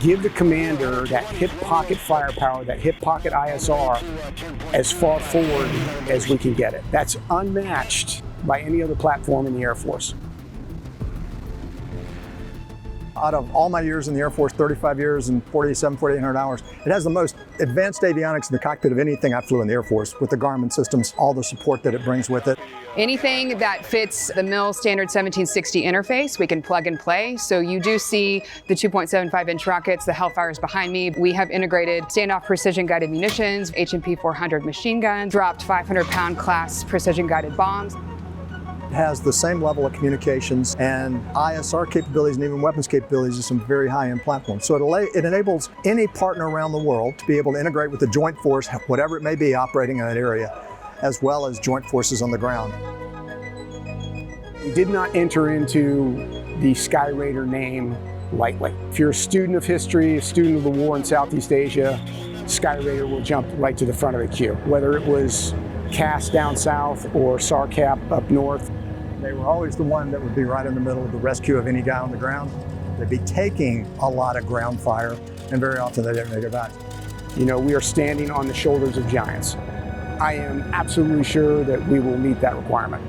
Give the commander that hip pocket firepower, that hip pocket ISR, as far forward as we can get it. That's unmatched by any other platform in the Air Force. Out of all my years in the Air Force, 35 years and 4,800 hours, it has the most advanced avionics in the cockpit of anything I flew in the Air Force, with the Garmin systems, all the support that it brings with it. Anything that fits the MIL standard 1760 interface, we can plug and play. So you do see the 2.75-inch rockets, the Hellfires behind me. We have integrated standoff precision-guided munitions, H&P 400 machine guns, dropped 500-pound class precision-guided bombs. It has the same level of communications and ISR capabilities and even weapons capabilities of some very high-end platforms. So it enables any partner around the world to be able to integrate with the joint force, whatever it may be operating in that area, as well as joint forces on the ground. We did not enter into the Skyraider name lightly. If you're a student of history, a student of the war in Southeast Asia, Skyraider will jump right to the front of the queue. Whether it was CAS down south or SARCAP up north. They were always the one that would be right in the middle of the rescue of any guy on the ground. They'd be taking a lot of ground fire, and very often they didn't make it back. You know, we are standing on the shoulders of giants. I am absolutely sure that we will meet that requirement.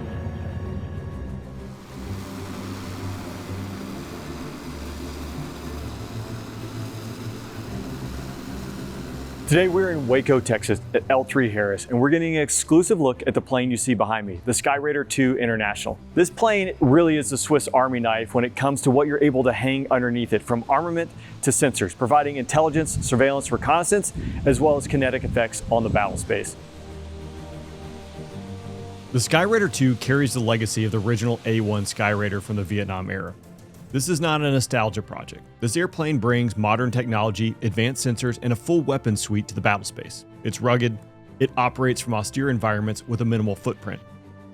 Today we're in Waco, Texas at L3 Harris, and we're getting an exclusive look at the plane you see behind me, the Skyraider II International. This plane really is the Swiss Army knife when it comes to what you're able to hang underneath it, from armament to sensors, providing intelligence, surveillance, reconnaissance, as well as kinetic effects on the battle space. The Skyraider II carries the legacy of the original A-1 Skyraider from the Vietnam era. This is not a nostalgia project. This airplane brings modern technology, advanced sensors, and a full weapons suite to the battle space. It's rugged, it operates from austere environments with a minimal footprint.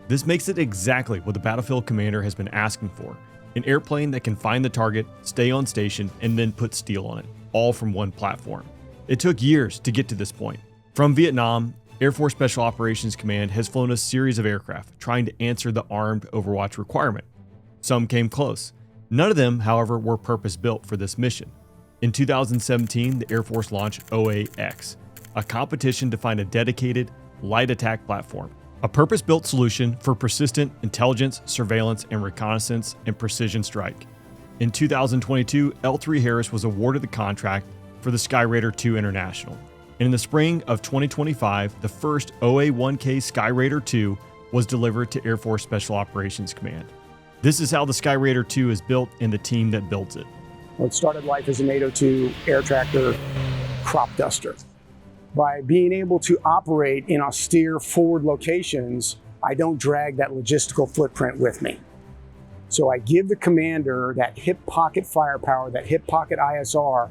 This makes it exactly what the battlefield commander has been asking for, an airplane that can find the target, stay on station, and then put steel on it, all from one platform. It took years to get to this point. From Vietnam, Air Force Special Operations Command has flown a series of aircraft trying to answer the armed overwatch requirement. Some came close. None of them, however, were purpose-built for this mission. In 2017, the Air Force launched OA-X, a competition to find a dedicated, light attack platform, a purpose-built solution for persistent intelligence, surveillance, and reconnaissance and precision strike. In 2022, L3 Harris was awarded the contract for the Skyraider II International. And in the spring of 2025, the first OA-1K Skyraider II was delivered to Air Force Special Operations Command. This is how the Skyraider II is built and the team that builds it. Well, it started life as an 802 air tractor crop duster. By being able to operate in austere forward locations, I don't drag that logistical footprint with me. So I give the commander that hip pocket firepower, that hip pocket ISR,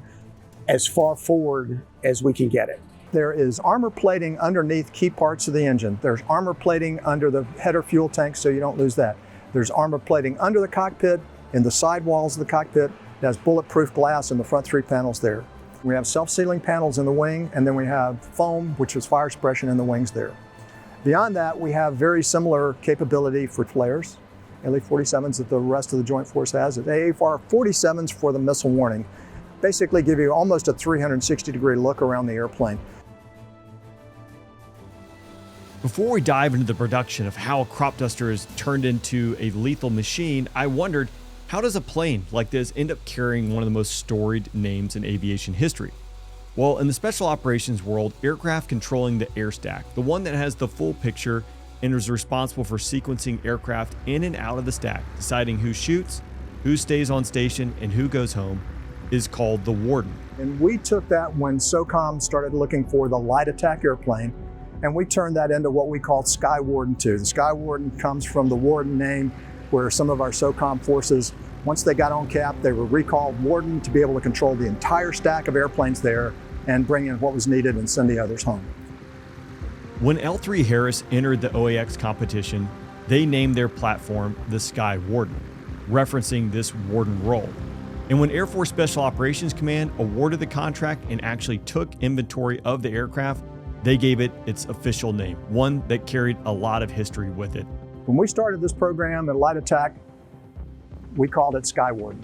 as far forward as we can get it. There is armor plating underneath key parts of the engine. There's armor plating under the header fuel tank so you don't lose that. There's armor plating under the cockpit, in the side walls of the cockpit. It has bulletproof glass in the front three panels there. We have self-sealing panels in the wing, and then we have foam, which is fire suppression in the wings there. Beyond that, we have very similar capability for flares, LE-47s that the rest of the Joint Force has. AFR-47s for the missile warning. Basically give you almost a 360-degree look around the airplane. Before we dive into the production of how a crop duster is turned into a lethal machine, I wondered, how does a plane like this end up carrying one of the most storied names in aviation history? Well, in the special operations world, aircraft controlling the air stack, the one that has the full picture and is responsible for sequencing aircraft in and out of the stack, deciding who shoots, who stays on station, and who goes home, is called the warden. And we took that when SOCOM started looking for the light attack airplane, and we turned that into what we called Sky Warden II. The Sky Warden comes from the warden name, where some of our SOCOM forces, once they got on cap, they were recalled warden to be able to control the entire stack of airplanes there and bring in what was needed and send the others home. When L3 Harris entered the OA-X competition, they named their platform the Sky Warden, referencing this warden role. And when Air Force Special Operations Command awarded the contract and actually took inventory of the aircraft, they gave it its official name, one that carried a lot of history with it. When we started this program at Light Attack, we called it Skyward.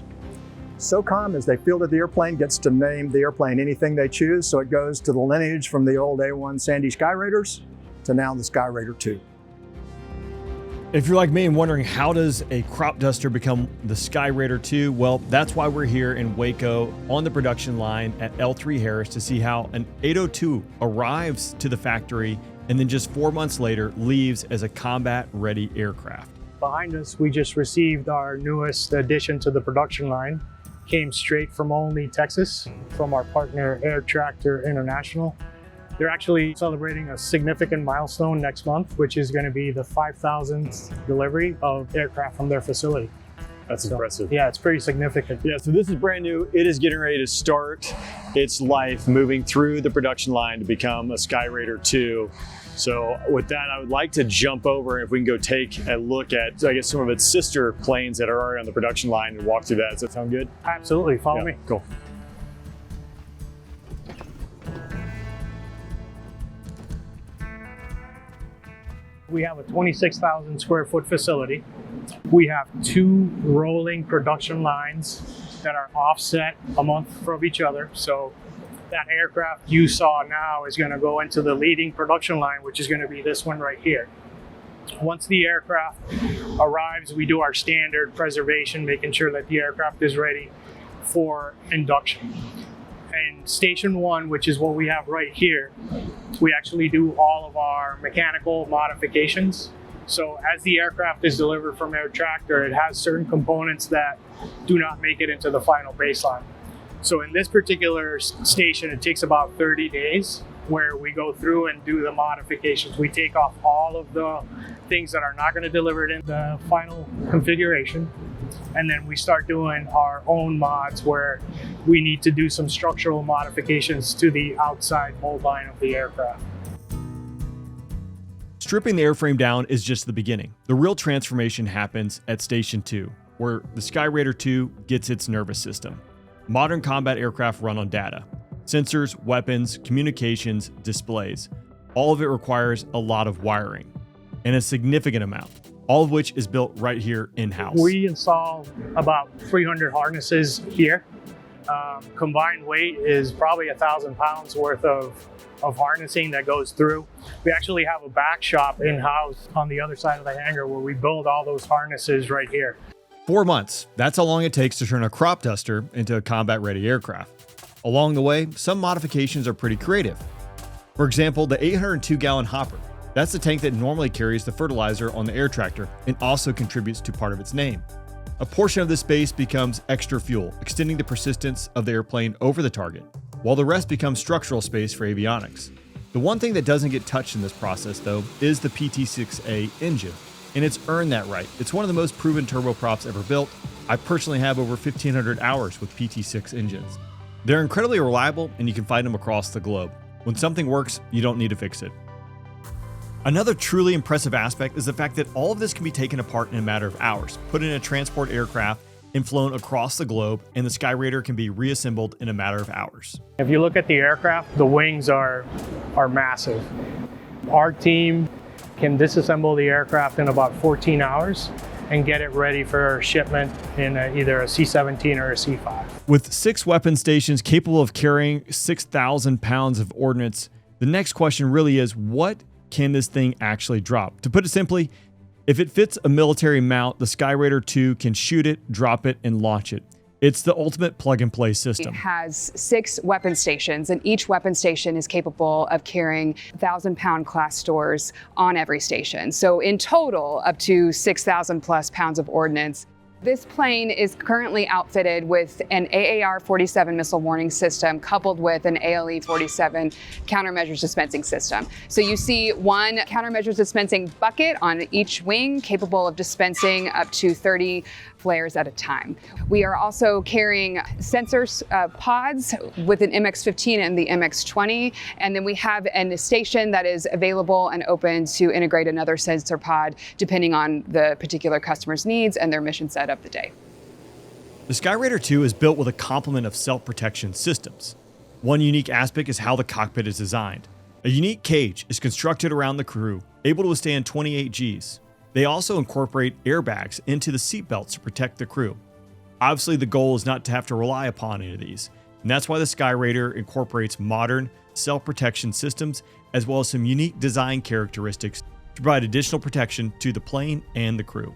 SOCOM, as they fielded the airplane, gets to name the airplane anything they choose, so it goes to the lineage from the old A1 Sandy Skyraiders to now the Skyraider II. If you're like me and wondering how does a crop duster become the Skyraider II, well, that's why we're here in Waco on the production line at L3 Harris to see how an 802 arrives to the factory and then just 4 months later leaves as a combat-ready aircraft. Behind us, we just received our newest addition to the production line. Came straight from Olney, Texas, from our partner Air Tractor International. They're actually celebrating a significant milestone next month, which is going to be the 5,000th delivery of aircraft from their facility. That's impressive. Yeah, it's pretty significant. Yeah, so this is brand new. It is getting ready to start its life moving through the production line to become a Skyraider II. So with that, I would like to jump over, if we can go take a look at, I guess, some of its sister planes that are already on the production line and walk through that. Does that sound good? Absolutely, follow me. Cool. We have a 26,000 square foot facility. We have 2 rolling production lines that are offset a month from each other. So that aircraft you saw now is going to go into the leading production line, which is going to be this one right here. Once the aircraft arrives, we do our standard preservation, making sure that the aircraft is ready for induction. And Station 1, which is what we have right here, we actually do all of our mechanical modifications. So as the aircraft is delivered from Air Tractor, it has certain components that do not make it into the final baseline. So in this particular station, it takes about 30 days where we go through and do the modifications. We take off all of the things that are not going to deliver it in the final configuration. And then we start doing our own mods where we need to do some structural modifications to the outside mold line of the aircraft. Stripping the airframe down is just the beginning. The real transformation happens at Station 2, where the Skyraider II gets its nervous system. Modern combat aircraft run on data. Sensors, weapons, communications, displays. All of it requires a lot of wiring, and a significant amount, all of which is built right here in-house. We install about 300 harnesses here. Combined weight is probably 1,000 pounds worth of harnessing that goes through. We actually have a back shop in-house on the other side of the hangar where we build all those harnesses right here. 4 months, that's how long it takes to turn a crop duster into a combat-ready aircraft. Along the way, some modifications are pretty creative. For example, the 802-gallon hopper. That's the tank that normally carries the fertilizer on the air tractor and also contributes to part of its name. A portion of this space becomes extra fuel, extending the persistence of the airplane over the target, while the rest becomes structural space for avionics. The one thing that doesn't get touched in this process, though, is the PT6A engine, and it's earned that right. It's one of the most proven turboprops ever built. I personally have over 1,500 hours with PT6 engines. They're incredibly reliable, and you can find them across the globe. When something works, you don't need to fix it. Another truly impressive aspect is the fact that all of this can be taken apart in a matter of hours, put in a transport aircraft, and flown across the globe, and the Skyraider can be reassembled in a matter of hours. If you look at the aircraft, the wings are massive. Our team can disassemble the aircraft in about 14 hours and get it ready for shipment in either a C-17 or a C-5. With 6 weapon stations capable of carrying 6,000 pounds of ordnance, the next question really is, what can this thing actually drop? To put it simply, if it fits a military mount, the Skyraider II can shoot it, drop it, and launch it. It's the ultimate plug-and-play system. It has 6 weapon stations, and each weapon station is capable of carrying 1,000-pound class stores on every station. So in total, up to 6,000 plus pounds of ordnance. This plane is currently outfitted with an AAR-47 missile warning system coupled with an ALE-47 countermeasures dispensing system. So you see one countermeasures dispensing bucket on each wing capable of dispensing up to 30 flares at a time. We are also carrying sensors pods with an MX-15 and the MX-20, and then we have a station that is available and open to integrate another sensor pod depending on the particular customer's needs and their mission set of the day. The Skyraider II is built with a complement of self-protection systems. One unique aspect is how the cockpit is designed. A unique cage is constructed around the crew, able to withstand 28 Gs. They also incorporate airbags into the seatbelts to protect the crew. Obviously, the goal is not to have to rely upon any of these, and that's why the Skyraider incorporates modern self-protection systems as well as some unique design characteristics to provide additional protection to the plane and the crew.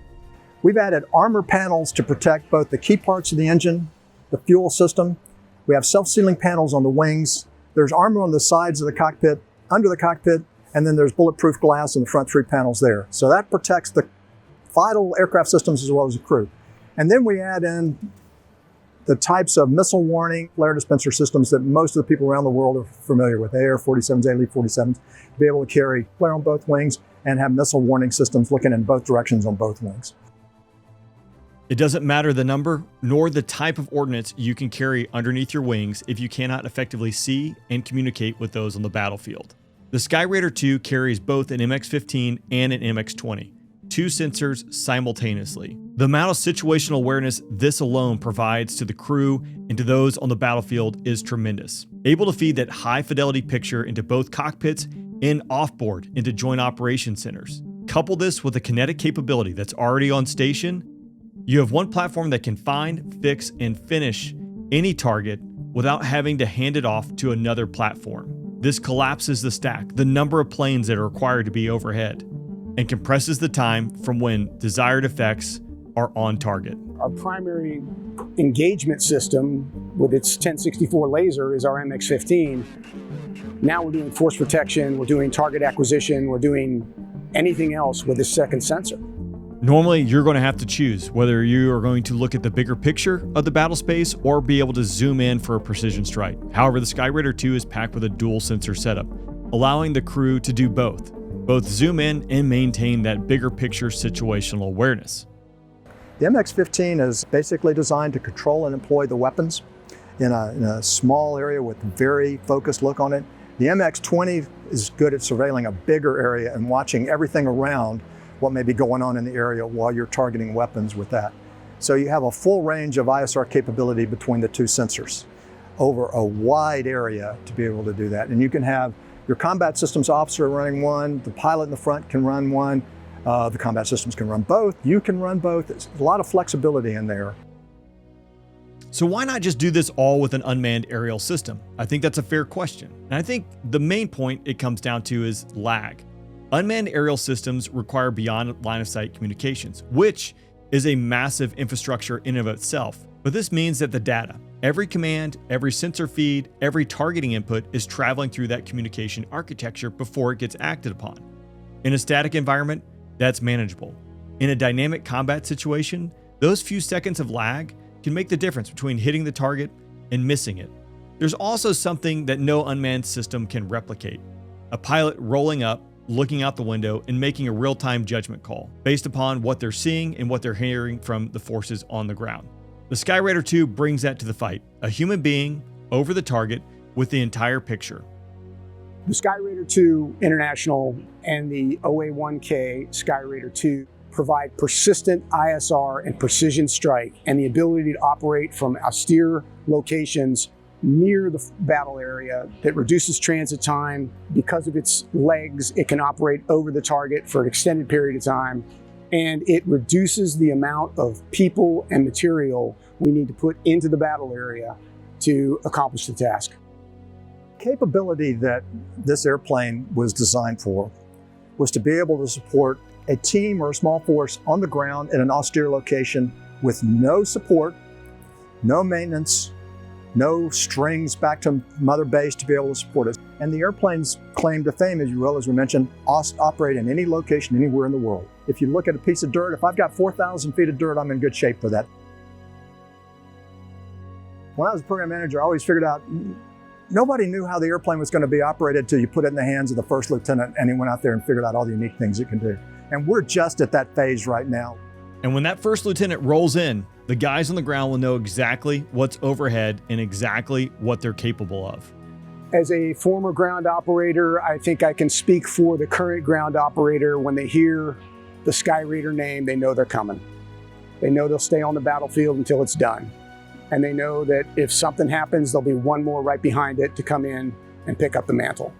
We've added armor panels to protect both the key parts of the engine, the fuel system. We have self-sealing panels on the wings. There's armor on the sides of the cockpit, under the cockpit, and then there's bulletproof glass in the front 3 panels there. So that protects the vital aircraft systems as well as the crew. And then we add in the types of missile warning flare dispenser systems that most of the people around the world are familiar with, AR-47s, ALE-47s, to be able to carry flare on both wings and have missile warning systems looking in both directions on both wings. It doesn't matter the number nor the type of ordnance you can carry underneath your wings if you cannot effectively see and communicate with those on the battlefield. The Skyraider II carries both an MX-15 and an MX-20, 2 sensors simultaneously. The amount of situational awareness this alone provides to the crew and to those on the battlefield is tremendous. Able to feed that high fidelity picture into both cockpits and offboard into joint operation centers. Couple this with the kinetic capability that's already on station, you have one platform that can find, fix, and finish any target without having to hand it off to another platform. This collapses the stack, the number of planes that are required to be overhead, and compresses the time from when desired effects are on target. Our primary engagement system with its 1064 laser is our MX-15. Now we're doing force protection, we're doing target acquisition, we're doing anything else with this second sensor. Normally, you're going to have to choose whether you are going to look at the bigger picture of the battle space or be able to zoom in for a precision strike. However, the Skyraider II is packed with a dual sensor setup, allowing the crew to do both zoom in and maintain that bigger picture situational awareness. The MX-15 is basically designed to control and employ the weapons in a small area with very focused look on it. The MX-20 is good at surveilling a bigger area and watching everything around what may be going on in the area while you're targeting weapons with that. So you have a full range of ISR capability between the 2 sensors over a wide area to be able to do that. And you can have your combat systems officer running one, the pilot in the front can run one, the combat systems can run both, you can run both. There's a lot of flexibility in there. So why not just do this all with an unmanned aerial system? I think that's a fair question. And I think the main point it comes down to is lag. Unmanned aerial systems require beyond line of sight communications, which is a massive infrastructure in and of itself. But this means that the data, every command, every sensor feed, every targeting input is traveling through that communication architecture before it gets acted upon. In a static environment, that's manageable. In a dynamic combat situation, those few seconds of lag can make the difference between hitting the target and missing it. There's also something that no unmanned system can replicate. A pilot rolling up, looking out the window, and making a real-time judgment call based upon what they're seeing and what they're hearing from the forces on the ground. The Skyraider II brings that to the fight, a human being over the target with the entire picture. The Skyraider II International and the OA-1K Skyraider II provide persistent ISR and precision strike and the ability to operate from austere locations near the battle area that reduces transit time. Because of its legs, it can operate over the target for an extended period of time, and it reduces the amount of people and material we need to put into the battle area to accomplish the task. Capability that this airplane was designed for was to be able to support a team or a small force on the ground in an austere location with no support, no maintenance, no strings back to mother base to be able to support us. And the airplane's claim to fame, as well as we mentioned, operate in any location anywhere in the world. If you look at a piece of dirt, if I've got 4,000 feet of dirt, I'm in good shape for that. When I was a program manager, I always figured out nobody knew how the airplane was going to be operated until you put it in the hands of the first lieutenant and he went out there and figured out all the unique things it can do. And we're just at that phase right now. And when that first lieutenant rolls in, the guys on the ground will know exactly what's overhead and exactly what they're capable of. As a former ground operator, I think I can speak for the current ground operator. When they hear the Skyraider name, they know they're coming. They know they'll stay on the battlefield until it's done. And they know that if something happens, there'll be one more right behind it to come in and pick up the mantle.